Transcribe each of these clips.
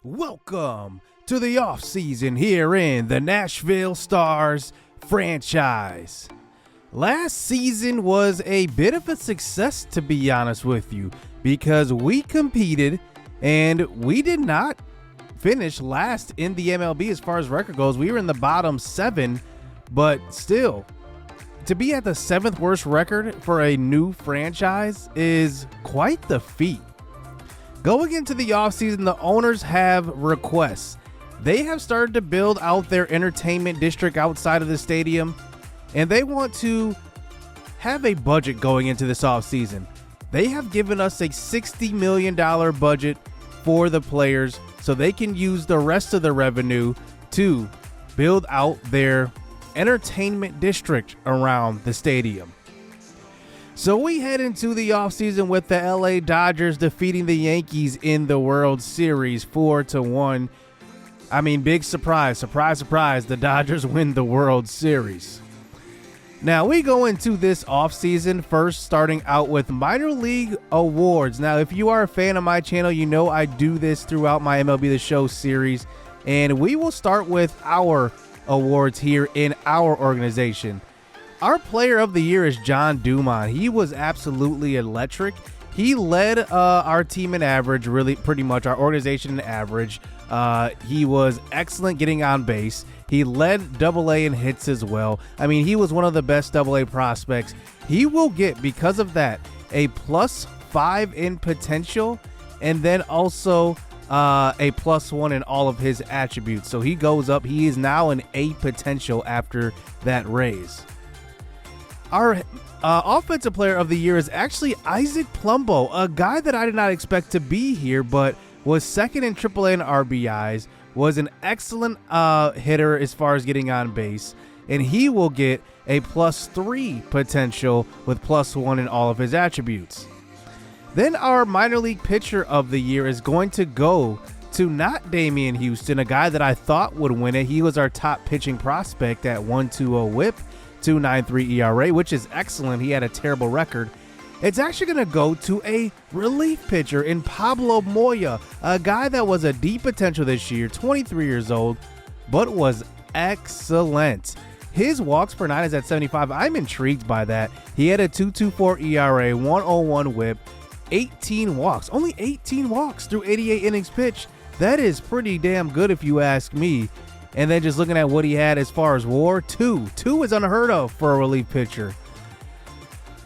Welcome to the offseason here in the Nashville Franchise. Last season was a bit of a success, to be honest with you, because we competed and we did not finish last in the MLB as far as record goes. We were in the bottom 7, but still, to be at the 7th worst record for a new franchise is quite the feat. Going into the offseason, the owners have requests. They have started to build out their entertainment district outside of the stadium, and they want to have a budget going into this offseason. They have given us a $60 million budget for the players so they can use the rest of the revenue to build out their entertainment district around the stadium. So we head into the offseason with the LA Dodgers defeating the Yankees in the World Series 4-1. I mean, big surprise, the Dodgers win the World Series. Now we go into this offseason first starting out with minor league awards. Now, if you are a fan of my channel, you know I do this throughout my MLB The Show series, and we will start with our awards here in our organization. Our player of the year is John Dumont. He was absolutely electric. He led our team in average, really pretty much our organization in average. He was excellent getting on base. He led Double-A in hits as well. I mean, he was one of the best Double-A prospects. He will get, because of that, a +5 in potential, and then also a +1 in all of his attributes. So he goes up. He is now an A potential after that raise. Our offensive player of the year is actually Isaac Plumbo, a guy that I did not expect to be here, but was second in AAA in RBIs, was an excellent hitter as far as getting on base, and he will get a +3 potential with +1 in all of his attributes. Then our minor league pitcher of the year is going to go to not Damian Houston, a guy that I thought would win it. He was our top pitching prospect at 1.20 whip. 2.93 ERA, which is excellent. He had a terrible record. It's actually going to go to a relief pitcher in Pablo Moya, a guy that was a D potential this year, 23 years old, but was excellent. His walks per 9 is at 75. I'm intrigued by that. He had a 2.24 ERA, 1.01 whip, 18 walks, only 18 walks through 88 innings pitched. That is pretty damn good if you ask me. And then just looking at what he had as far as WAR, 2 is unheard of for a relief pitcher.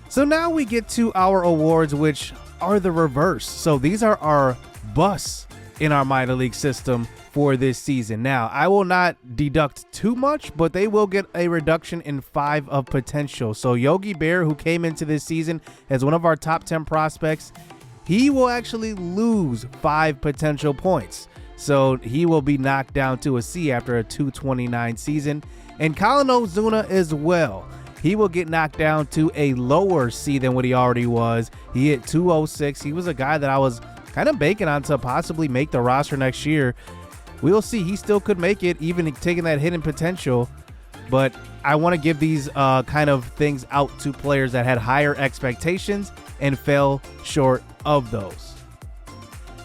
So now we get to our awards, which are the reverse. So these are our busts in our minor league system for this season. Now, I will not deduct too much, but they will get a reduction in 5 of potential. So Yogi Berra, who came into this season as one of our top 10 prospects, he will actually lose 5 potential points. So he will be knocked down to a C after a 229 season. And Colin Ozuna as well. He will get knocked down to a lower C than what he already was. He hit 206. He was a guy that I was kind of banking on to possibly make the roster next year. We'll see. He still could make it, even taking that hidden potential. But I want to give these kind of things out to players that had higher expectations and fell short of those.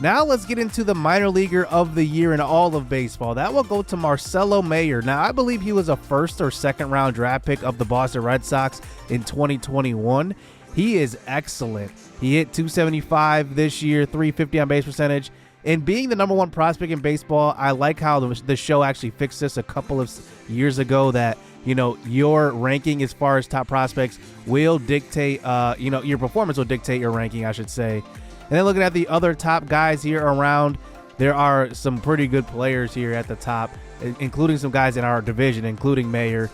Now let's get into the minor leaguer of the year in all of baseball. That will go to Marcelo Mayer. Now, I believe he was a 1st or 2nd round draft pick of the Boston Red Sox in 2021. He is excellent. He hit 275 this year, 350 on base percentage. And being the #1 prospect in baseball, I like how the show actually fixed this a couple of years ago that, you know, your ranking as far as top prospects will dictate, your performance will dictate your ranking, I should say. And then looking at the other top guys here around, there are some pretty good players here at the top, including some guys in our division, including Mayer.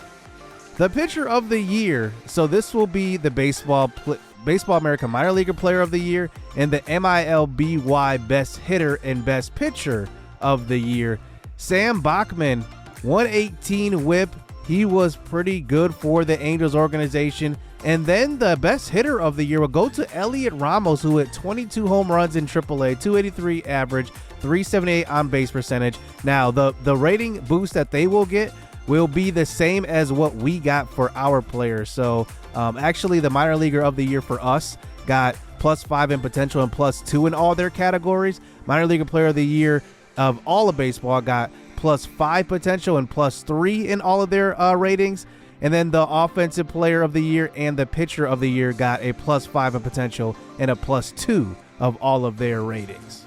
The pitcher of the year, so this will be the Baseball America Minor Leaguer Player of the Year and the MILBY Best Hitter and Best Pitcher of the Year. Sam Bachman, 118 whip. He was pretty good for the Angels organization. And then the best hitter of the year will go to Elliot Ramos, who hit 22 home runs in AAA, 283 average, 378 on base percentage. Now, the rating boost that they will get will be the same as what we got for our players. So actually, the minor leaguer of the year for us got +5 in potential and +2 in all their categories. Minor leaguer player of the year, of all of baseball got +5 potential and +3 in all of their ratings. And then the offensive player of the year and the pitcher of the year got a +5 of potential and a +2 of all of their ratings.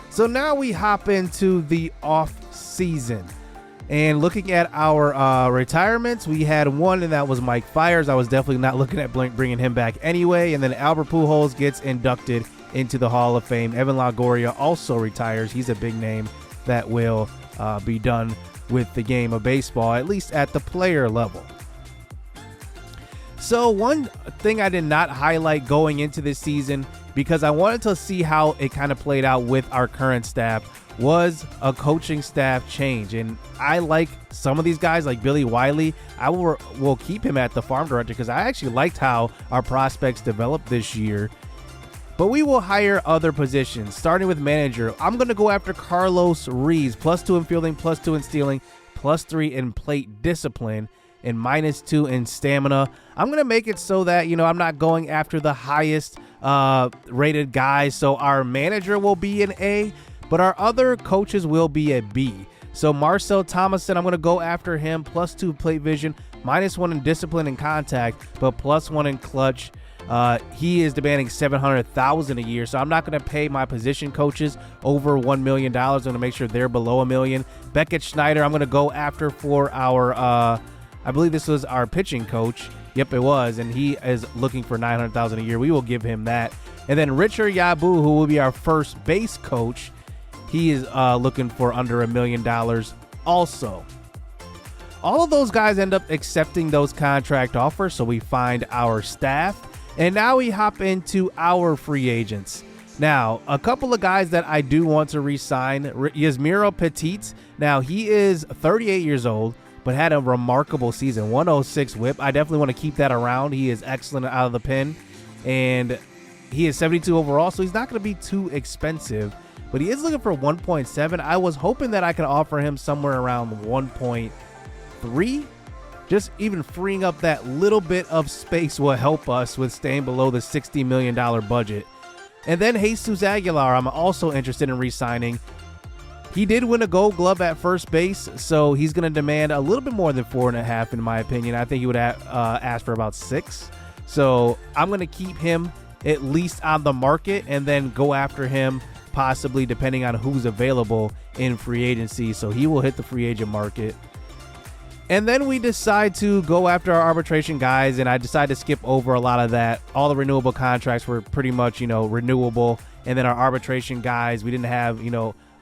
So now we hop into the off season. And looking at our retirements, we had one, and that was Mike Fiers. I was definitely not looking at bringing him back anyway. And then Albert Pujols gets inducted into the Hall of Fame. Evan Longoria also retires. He's a big name that will be done with the game of baseball, at least at the player level. So one thing I did not highlight going into this season, because I wanted to see how it kind of played out with our current staff, was a coaching staff change. And I like some of these guys, like Billy Wiley. I will keep him at the farm director because I actually liked how our prospects developed this year. But we will hire other positions, starting with manager. I'm going to go after Carlos Ruiz, +2 in fielding, +2 in stealing, +3 in plate discipline, and -2 in stamina. I'm going to make it so that, I'm not going after the highest rated guys. So our manager will be an A, but our other coaches will be a B. So Marcel Thomason, I'm going to go after him, +2 plate vision, -1 in discipline and contact, but +1 in clutch. He is demanding $700,000 a year, so I'm not going to pay my position coaches over $1 million. I'm going to make sure they're below $1 million. Beckett Schneider, I'm going to go after for our, I believe this was our pitching coach. Yep, it was, and he is looking for $900,000 a year. We will give him that. And then Richard Yabu, who will be our first base coach, he is looking for under $1 million also. All of those guys end up accepting those contract offers, so we find our staff. And now we hop into our free agents. Now, a couple of guys that I do want to re-sign. Yasmiro Petit. Now, he is 38 years old, but had a remarkable season. 106 whip. I definitely want to keep that around. He is excellent out of the pen. And he is 72 overall, so he's not going to be too expensive. But he is looking for 1.7. I was hoping that I could offer him somewhere around 1.3. Just even freeing up that little bit of space will help us with staying below the $60 million budget. And then Jesus Aguilar, I'm also interested in re-signing. He did win a Gold Glove at first base, so he's going to demand a little bit more than 4.5, in my opinion. I think he would ask for about 6. So I'm going to keep him at least on the market and then go after him possibly depending on who's available in free agency. So he will hit the free agent market. And then we decide to go after our arbitration guys, and I decided to skip over a lot of that. All the renewable contracts were pretty much, renewable. And then our arbitration guys, we didn't have,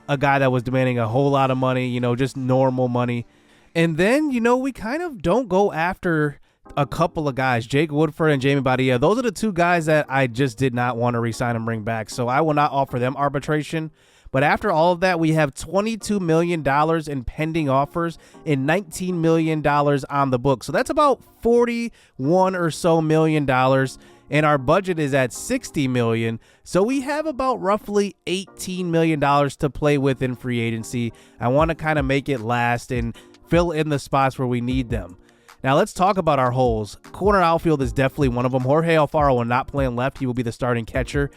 a guy that was demanding a whole lot of money, just normal money. And then, we kind of don't go after a couple of guys, Jake Woodford and Jamie Badia. Those are the two guys that I just did not want to re-sign and bring back. So I will not offer them arbitration. But after all of that, we have $22 million in pending offers and $19 million on the book. So that's about $41 or so million. And our budget is at $60 million. So we have about roughly $18 million to play with in free agency. I want to kind of make it last and fill in the spots where we need them. Now let's talk about our holes. Corner outfield is definitely one of them. Jorge Alfaro will not play in left. He will be the starting catcher.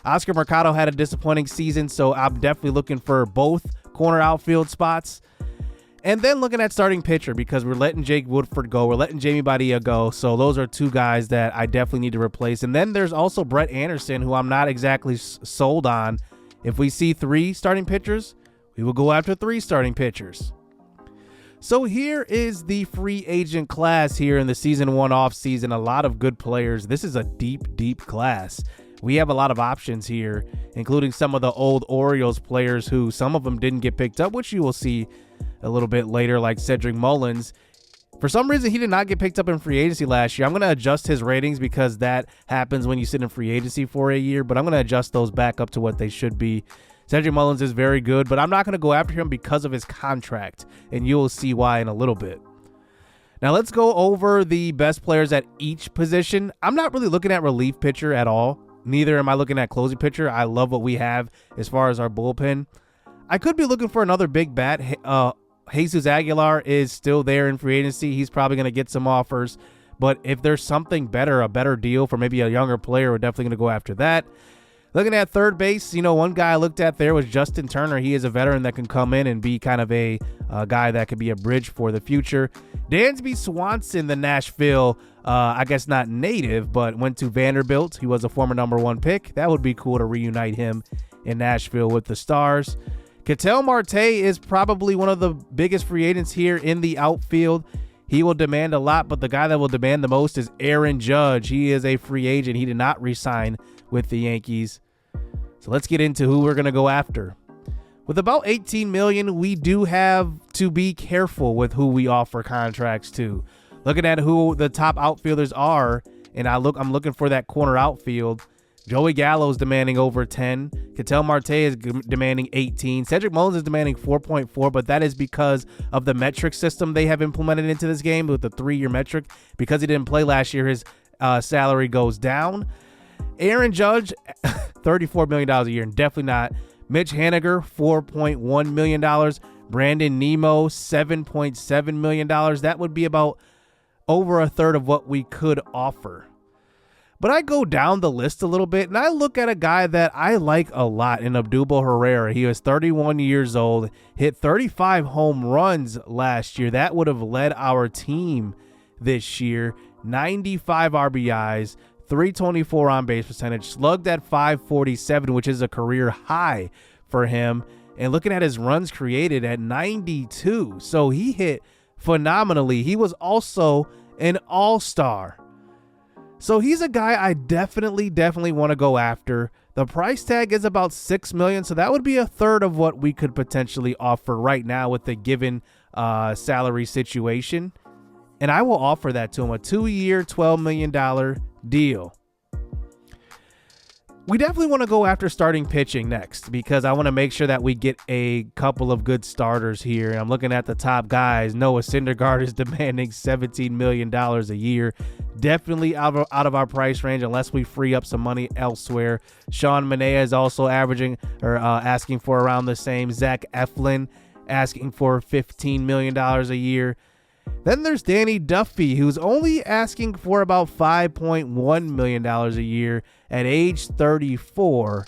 Oscar Mercado had a disappointing season, so I'm definitely looking for both corner outfield spots. And then looking at starting pitcher, because we're letting Jake Woodford go. We're letting Jamie Badia go. So those are two guys that I definitely need to replace. And then there's also Brett Anderson, who I'm not exactly sold on. If we see 3 starting pitchers, we will go after 3 starting pitchers. So here is the free agent class here in the season 1 off season. A lot of good players. This is a deep, deep class. We have a lot of options here, including some of the old Orioles players who some of them didn't get picked up, which you will see a little bit later, like Cedric Mullins. For some reason, he did not get picked up in free agency last year. I'm going to adjust his ratings because that happens when you sit in free agency for a year, but I'm going to adjust those back up to what they should be. Cedric Mullins is very good, but I'm not going to go after him because of his contract, and you will see why in a little bit. Now let's go over the best players at each position. I'm not really looking at relief pitcher at all. Neither am I looking at closing pitcher. I love what we have as far as our bullpen. I could be looking for another big bat. Jesus Aguilar is still there in free agency. He's probably going to get some offers. But if there's something better, a better deal for maybe a younger player, we're definitely going to go after that. Looking at third base, one guy I looked at there was Justin Turner. He is a veteran that can come in and be kind of a guy that could be a bridge for the future. Dansby Swanson, the Nashville, I guess not native, but went to Vanderbilt. He was a former #1 pick. That would be cool to reunite him in Nashville with the Stars. Ketel Marte is probably one of the biggest free agents here in the outfield. He will demand a lot, but the guy that will demand the most is Aaron Judge. He is a free agent. He did not re-sign with the Yankees. So let's get into who we're going to go after. With about $18 million, we do have to be careful with who we offer contracts to. Looking at who the top outfielders are, and I'm looking for that corner outfield. Joey Gallo is demanding over 10. Ketel Marte is demanding 18. Cedric Mullins is demanding 4.4, but that is because of the metric system they have implemented into this game with the 3-year metric. Because he didn't play last year, his salary goes down. Aaron Judge, $34 million a year, and definitely not. Mitch Haniger, $4.1 million. Brandon Nimmo, $7.7 million. That would be about over a third of what we could offer. But I go down the list a little bit, and I look at a guy that I like a lot in Odubel Herrera. He was 31 years old, hit 35 home runs last year. That would have led our team this year. 95 RBIs, 324 on-base percentage, slugged at 547, which is a career high for him. And looking at his runs created at 92. So he hit phenomenally. He was also an all-star. So he's a guy I definitely want to go after. The price tag is about $6 million, so that would be a third of what we could potentially offer right now with the given salary situation. And I will offer that to him, a 2-year, $12 million deal. We definitely want to go after starting pitching next because I want to make sure that we get a couple of good starters here. And I'm looking at the top guys. Noah Syndergaard is demanding $17 million a year. Definitely out of our price range unless we free up some money elsewhere. Sean Manaea is also asking for around the same. Zach Eflin asking for $15 million a year. Then there's Danny Duffy, who's only asking for about $5.1 million a year at age 34.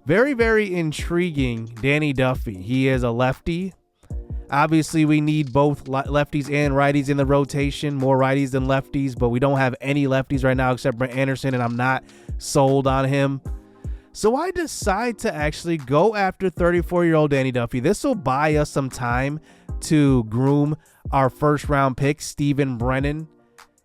Very, very intriguing, Danny Duffy. He is a lefty. Obviously, we need both lefties and righties in the rotation, more righties than lefties, but we don't have any lefties right now except Brent Anderson, and I'm not sold on him. So I decide to actually go after 34-year-old Danny Duffy. This will buy us some time to groom our first-round pick, Steven Brennan,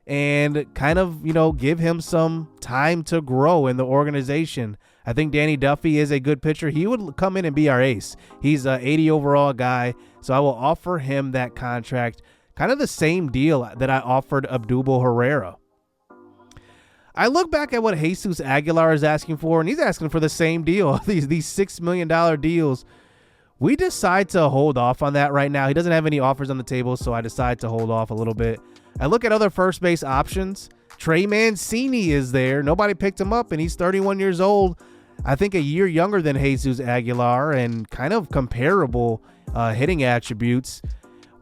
and kind of, give him some time to grow in the organization. I think Danny Duffy is a good pitcher. He would come in and be our ace. He's an 80 overall guy, so I will offer him that contract, kind of the same deal that I offered Odubel Herrera. I look back at what Jesus Aguilar is asking for, and he's asking for the same deal, these $6 million deals. We decide to hold off on that right now. He doesn't have any offers on the table, so I decide to hold off a little bit. I look at other first base options. Trey Mancini is there. Nobody picked him up, and he's 31 years old. I think a year younger than Jesus Aguilar and kind of comparable hitting attributes.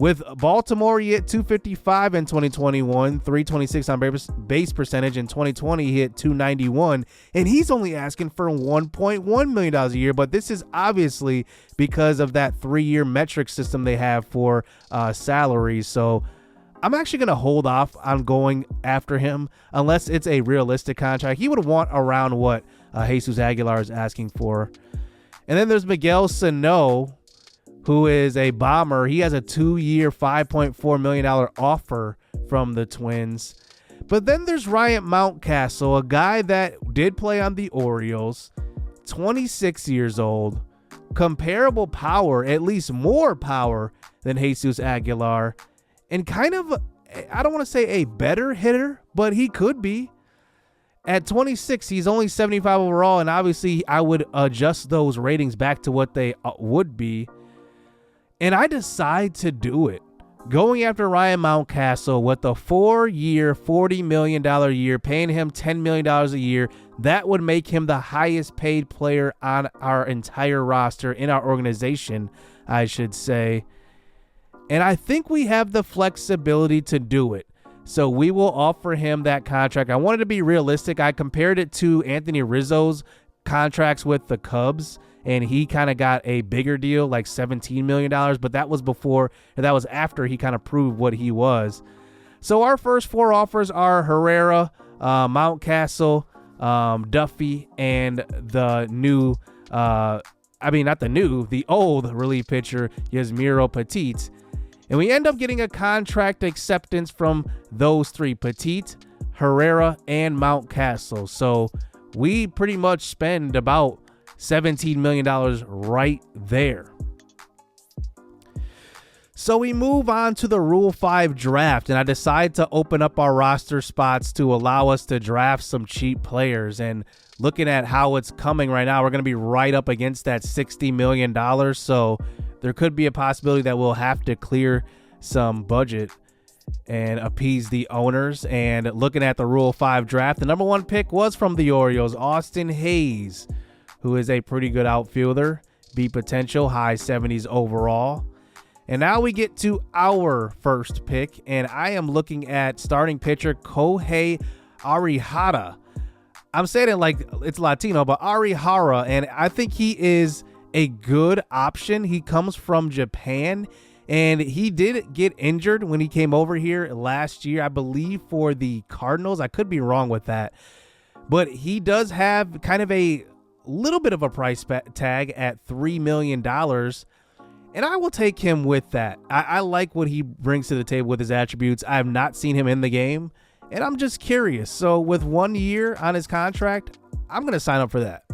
With Baltimore, he hit .255 in 2021, .326 on base percentage. In 2020, he hit .291, and he's only asking for $1.1 million a year. But this is obviously because of that 3-year metric system they have for salaries. So I'm actually going to hold off on going after him unless it's a realistic contract. He would want around what Jesus Aguilar is asking for. And then there's Miguel Sano, who is a bomber. He has a 2-year, $5.4 million offer from the Twins. But then there's Ryan Mountcastle, a guy that did play on the Orioles, 26 years old, comparable power, at least more power than Jesus Aguilar, and kind of, I don't want to say a better hitter, but he could be. At 26, he's only 75 overall, and obviously I would adjust those ratings back to what they would be. And I decide to do it. Going after Ryan Mountcastle with a 4-year, $40 million a year, paying him $10 million a year, that would make him the highest paid player on our entire roster, in our organization, I should say. And I think we have the flexibility to do it. So we will offer him that contract. I wanted to be realistic. I compared it to Anthony Rizzo's contracts with the Cubs, and he kind of got a bigger deal, like $17 million, but that was after he kind of proved what he was. So our first 4 offers are Herrera, Mountcastle, Duffy, and the old relief pitcher, Yasmiro Petit. And we end up getting a contract acceptance from those 3, Petit, Herrera, and Mountcastle. So we pretty much spend about $17 million right there. So we move on to the Rule 5 draft, and I decide to open up our roster spots to allow us to draft some cheap players. And looking at how it's coming right now, we're going to be right up against that $60 million. So there could be a possibility that we'll have to clear some budget and appease the owners. And looking at the Rule 5 draft, the number 1 pick was from the Orioles, Austin Hayes, who is a pretty good outfielder, B potential, high 70s overall. And now we get to our first pick, and I am looking at starting pitcher Kohei Arihara. I'm saying it like it's Latino, but Arihara, and I think he is a good option. He comes from Japan, and he did get injured when he came over here last year, I believe, for the Cardinals. I could be wrong with that, but he does have kind of a little bit of a price tag at $3 million. And I will take him with that. I like what he brings to the table with his attributes. I have not seen him in the game, and I'm just curious. So with 1 year on his contract, I'm going to sign up for that.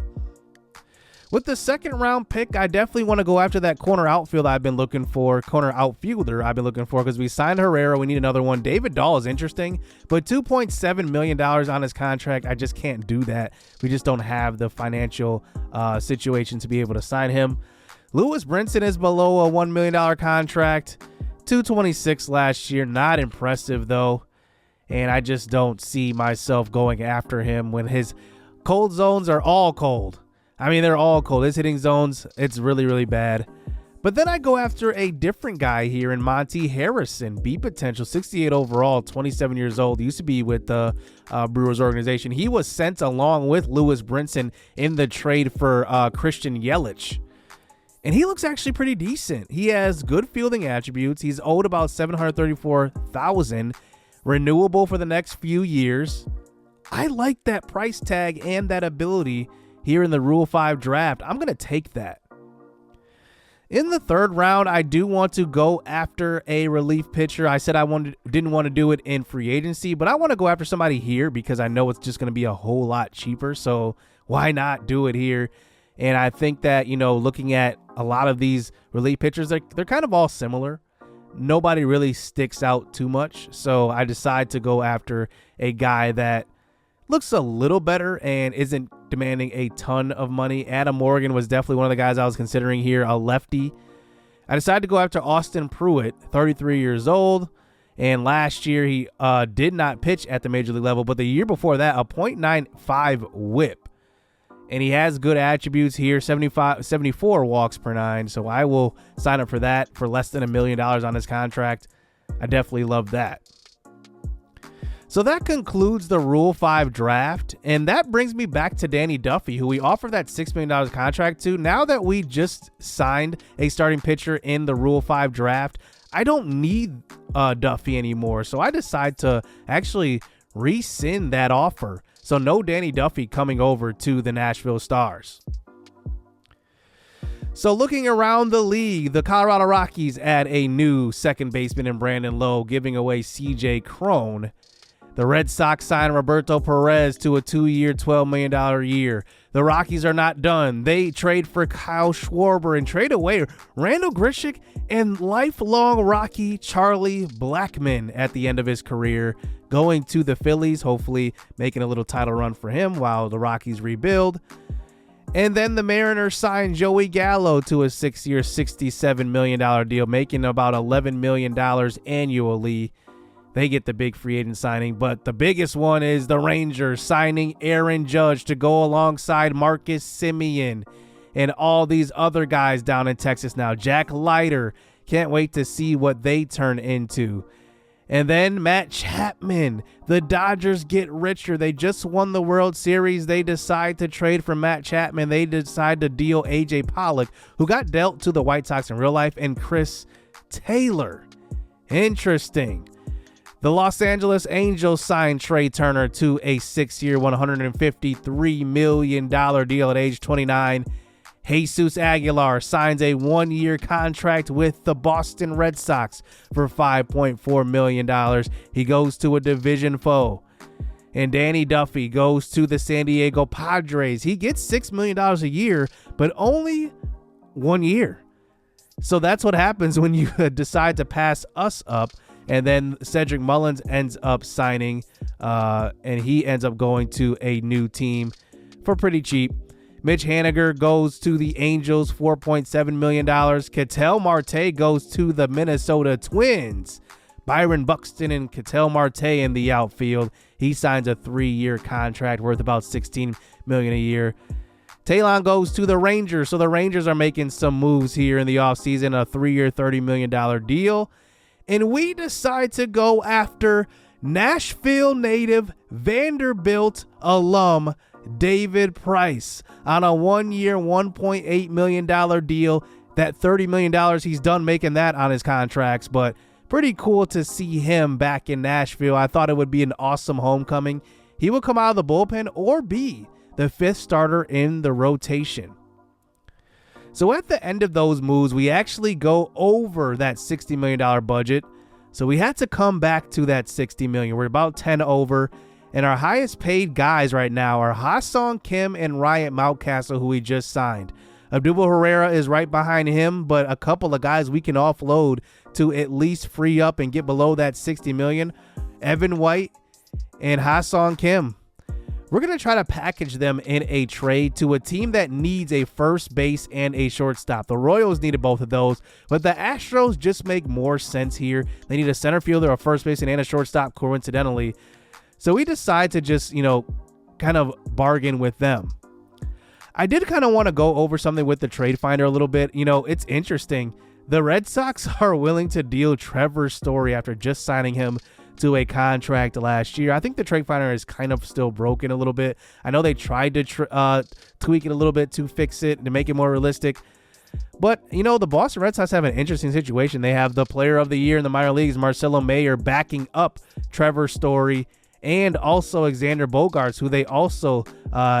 With the second round pick, I definitely want to go after that corner outfielder I've been looking for, because we signed Herrera. We need another one. David Dahl is interesting, but $2.7 million on his contract, I just can't do that. We just don't have the financial situation to be able to sign him. Lewis Brinson is below a $1 million contract, $226 last year. Not impressive, though. And I just don't see myself going after him when his cold zones are all cold. I mean, they're all cold. His hitting zones, it's really, really bad. But then I go after a different guy here in Monty Harrison, B potential, 68 overall, 27 years old. Used to be with the Brewers organization. He was sent along with Lewis Brinson in the trade for Christian Yelich. And he looks actually pretty decent. He has good fielding attributes. He's owed about $734,000, renewable for the next few years. I like that price tag and that ability here in the Rule 5 draft. I'm going to take that. In the third round, I do want to go after a relief pitcher. I said I didn't want to do it in free agency, but I want to go after somebody here because I know it's just going to be a whole lot cheaper. So why not do it here? And I think that, looking at a lot of these relief pitchers, they're kind of all similar. Nobody really sticks out too much. So I decide to go after a guy that looks a little better and isn't demanding a ton of money. Adam Morgan was definitely one of the guys I was considering here, a lefty. I decided to go after Austin Pruitt, 33 years old. And last year he did not pitch at the major league level, but the year before that, a .95 whip. And he has good attributes here, 74 walks per 9. So I will sign up for that for less than $1 million on his contract. I definitely love that. So that concludes the Rule 5 draft. And that brings me back to Danny Duffy, who we offered that $6 million contract to. Now that we just signed a starting pitcher in the Rule 5 draft, I don't need Duffy anymore. So I decide to actually rescind that offer. So no Danny Duffy coming over to the Nashville Stars. So looking around the league, the Colorado Rockies add a new second baseman in Brandon Lowe, giving away C.J. Cron. The Red Sox sign Roberto Perez to a 2-year, $12 million year. The Rockies are not done. They trade for Kyle Schwarber and trade away Randall Grichuk and lifelong Rocky Charlie Blackmon at the end of his career, going to the Phillies, hopefully making a little title run for him while the Rockies rebuild. And then the Mariners signed Joey Gallo to a 6-year, $67 million deal, making about $11 million annually. They get the big free agent signing, but the biggest one is the Rangers signing Aaron Judge to go alongside Marcus Semien and all these other guys down in Texas now. Jack Leiter, can't wait to see what they turn into. And then Matt Chapman. The Dodgers get richer. They just won the World Series. They decide to trade for Matt Chapman. They decide to deal A.J. Pollock, who got dealt to the White Sox in real life, and Chris Taylor. Interesting. The Los Angeles Angels signed Trey Turner to a 6-year, $153 million deal at age 29. Jesus Aguilar signs a 1-year contract with the Boston Red Sox for $5.4 million. He goes to a division foe. And Danny Duffy goes to the San Diego Padres. He gets $6 million a year, but only 1 year. So that's what happens when you decide to pass us up. And then Cedric Mullins ends up signing, and he ends up going to a new team for pretty cheap. Mitch Haniger goes to the Angels, $4.7 million. Ketel Marte goes to the Minnesota Twins. Byron Buxton and Ketel Marte in the outfield. He signs a 3-year contract worth about $16 million a year. Talon goes to the Rangers, so the Rangers are making some moves here in the offseason, a 3-year, $30 million deal. And we decide to go after Nashville native Vanderbilt alum David Price on a 1-year, $1.8 million deal. That $30 million, he's done making that on his contracts, but pretty cool to see him back in Nashville. I thought it would be an awesome homecoming. He will come out of the bullpen or be the 5th starter in the rotation. So at the end of those moves, we actually go over that $60 million budget. So we had to come back to that $60 million. We're about 10 over. And our highest paid guys right now are Ha-Seong Kim and Ryan Mountcastle, who we just signed. Abdul Herrera is right behind him, but a couple of guys we can offload to at least free up and get below that $60 million. Evan White and Ha-Seong Kim. We're going to try to package them in a trade to a team that needs a first base and a shortstop. The Royals needed both of those, but the Astros just make more sense here. They need a center fielder, a first baseman, and a shortstop, coincidentally. So we decide to just, kind of bargain with them. I did kind of want to go over something with the trade finder a little bit. It's interesting. The Red Sox are willing to deal Trevor Story after just signing him to a contract last year. I think the trade finder is kind of still broken a little bit. I know they tried to tweak it a little bit to fix it and to make it more realistic. But, the Boston Red Sox have an interesting situation. They have the player of the year in the minor leagues, Marcelo Mayer, backing up Trevor Story, and also Xander Bogaerts, who they also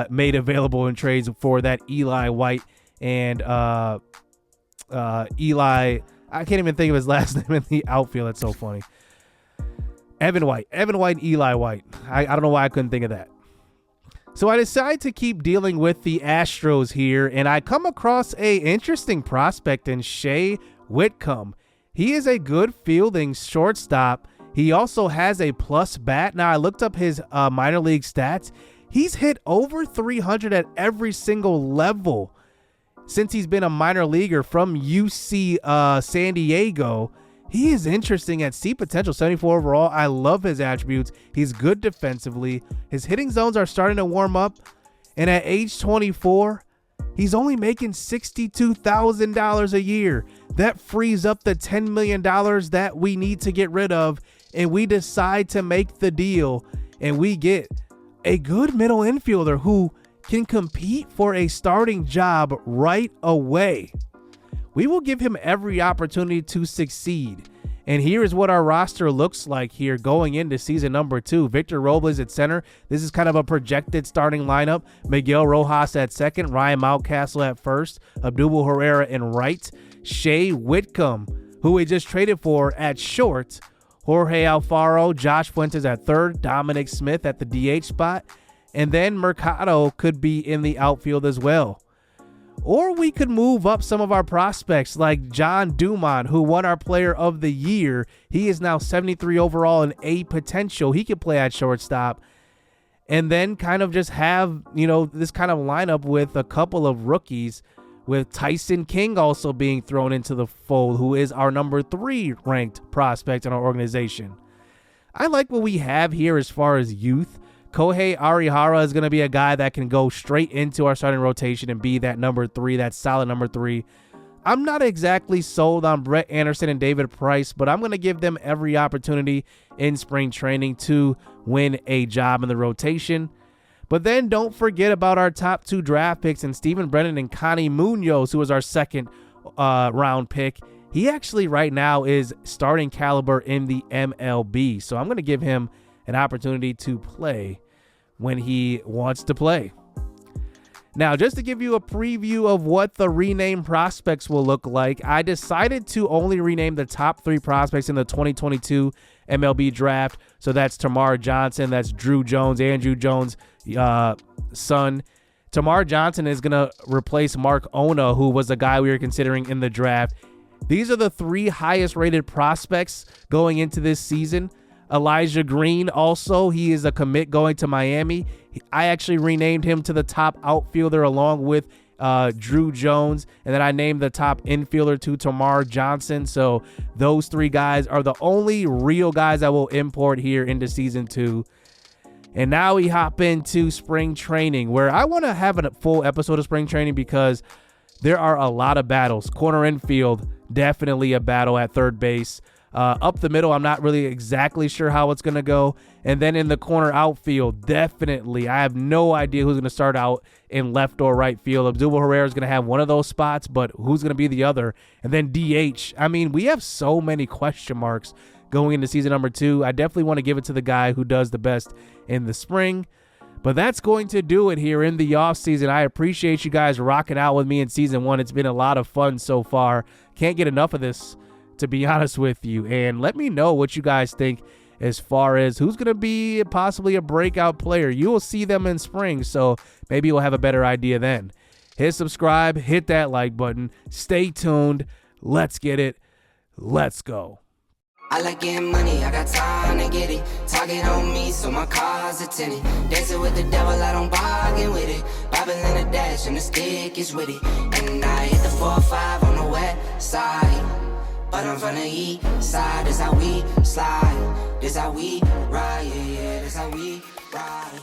made available in trades for that Eli White and Eli. I can't even think of his last name in the outfield. That's so funny. Evan White and Eli White. I don't know why I couldn't think of that. So I decide to keep dealing with the Astros here, and I come across a interesting prospect in Shea Whitcomb. He is a good fielding shortstop. He also has a plus bat. Now, I looked up his minor league stats. He's hit over 300 at every single level since he's been a minor leaguer from UC San Diego. He is interesting at C potential, 74 overall. I love his attributes. He's good defensively. His hitting zones are starting to warm up. And at age 24, he's only making $62,000 a year. That frees up the $10 million that we need to get rid of. And we decide to make the deal. And we get a good middle infielder who can compete for a starting job right away. We will give him every opportunity to succeed. And here is what our roster looks like here going into season number 2. Victor Robles at center. This is kind of a projected starting lineup. Miguel Rojas at second. Ryan Mountcastle at first. Abdul Herrera in right. Shea Whitcomb, who we just traded for, at short. Jorge Alfaro, Josh Fuentes at third. Dominic Smith at the DH spot. And then Mercado could be in the outfield as well. Or we could move up some of our prospects like John Dumont, who won our player of the year. He is now 73 overall and A potential. He could play at shortstop. And then kind of just have, this kind of lineup with a couple of rookies, with Tyson King also being thrown into the fold, who is our number 3 ranked prospect in our organization. I like what we have here as far as youth. Kohei Arihara is going to be a guy that can go straight into our starting rotation and be that number 3, that solid number 3. I'm not exactly sold on Brett Anderson and David Price, but I'm going to give them every opportunity in spring training to win a job in the rotation. But then don't forget about our top 2 draft picks in Steven Brennan and Connie Munoz, who was our second round pick. He actually right now is starting caliber in the MLB. So I'm going to give him an opportunity to play when he wants to play. Now, just to give you a preview of what the renamed prospects will look like, I decided to only rename the top 3 prospects in the 2022 MLB draft. So that's Tamar Johnson, that's Drew Jones, Andrew Jones' son. Tamar Johnson is going to replace Mark Ona, who was the guy we were considering in the draft. These are the 3 highest rated prospects going into this season. Elijah Green also, he is a commit going to Miami. I actually renamed him to the top outfielder along with Drew Jones, and then I named the top infielder to Tamar Johnson. So those 3 guys are the only real guys I will import here into season 2. And now we hop into spring training, where I want to have a full episode of spring training because there are a lot of battles. Corner infield, definitely a battle at third base. Up the middle, I'm not really exactly sure how it's going to go. And then in the corner outfield, definitely, I have no idea who's going to start out in left or right field. Abdul Herrera is going to have one of those spots, but who's going to be the other? And then DH. I mean, we have so many question marks going into season number 2. I definitely want to give it to the guy who does the best in the spring. But that's going to do it here in the offseason. I appreciate you guys rocking out with me in season 1. It's been a lot of fun so far. Can't get enough of this, to be honest with you. And let me know what you guys think as far as who's going to be possibly a breakout player. You will see them in spring, so maybe you'll have a better idea then. Hit subscribe, hit that like button. Stay tuned. Let's get it. Let's go. I like getting money, I got time to get it. Target on me, so my car's a tenant. Dancing with the devil, I don't bargain with it. Bobbing in the dash, and the stick is with it. And I hit the 4-5 on the west side. But I'm from the east side, this how we slide. This how we ride, yeah, this how we ride.